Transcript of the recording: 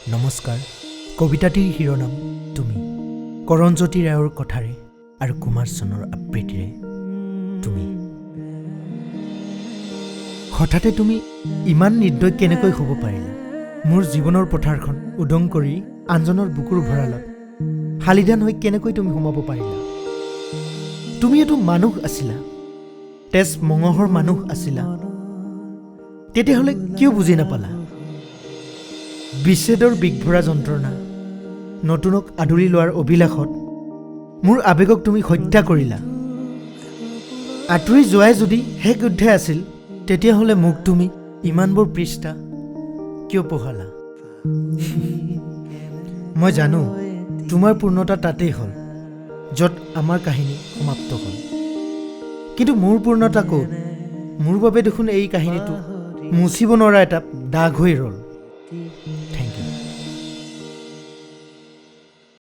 নমস্কাৰ কবিতাটিৰ শিৰোনাম তুমি কৰঞ্জোতি ৰায়ৰ কথাৰে আৰু কুমাৰ চনৰ আবৃত্তিৰে তুমি হঠাতে তুমি ইমান নিৰ্দয় কেনেকৈ হ'ব পাৰিলা মোৰ জীৱনৰ পথাৰখন উদং কৰি আনজনৰ বুকুৰ ভঁৰালত শালিদান হৈ কেনেকৈ তুমি সোমাব পাৰিলা তুমি এটো মানুহ আছিলা তেজ মঙহৰ মানুহ আছিলা তেতিয়াহ'লে কিয় বুজি নাপালা বিচ্ছেদৰ বিগভৰা যন্ত্ৰণা নতুনক আদৰি লোৱাৰ অভিলাষত মোৰ আবেগক তুমি হত্যা কৰিলা আঁতৰি যোৱাই যদি শেষ অধ্যায় আছিল তেতিয়াহ'লে মোক তুমি ইমানবোৰ পৃষ্ঠা কিয় পঢ়ালা মই জানো তোমাৰ পূৰ্ণতা তাতেই হ'ল য'ত আমাৰ কাহিনী সমাপ্ত হ'ল কিন্তু মোৰ পূৰ্ণতা ক'ত মোৰ বাবে দেখোন এই কাহিনীটো মুচিব নোৱাৰা এটা দাগ হৈ ৰ'ল থেংক ইউ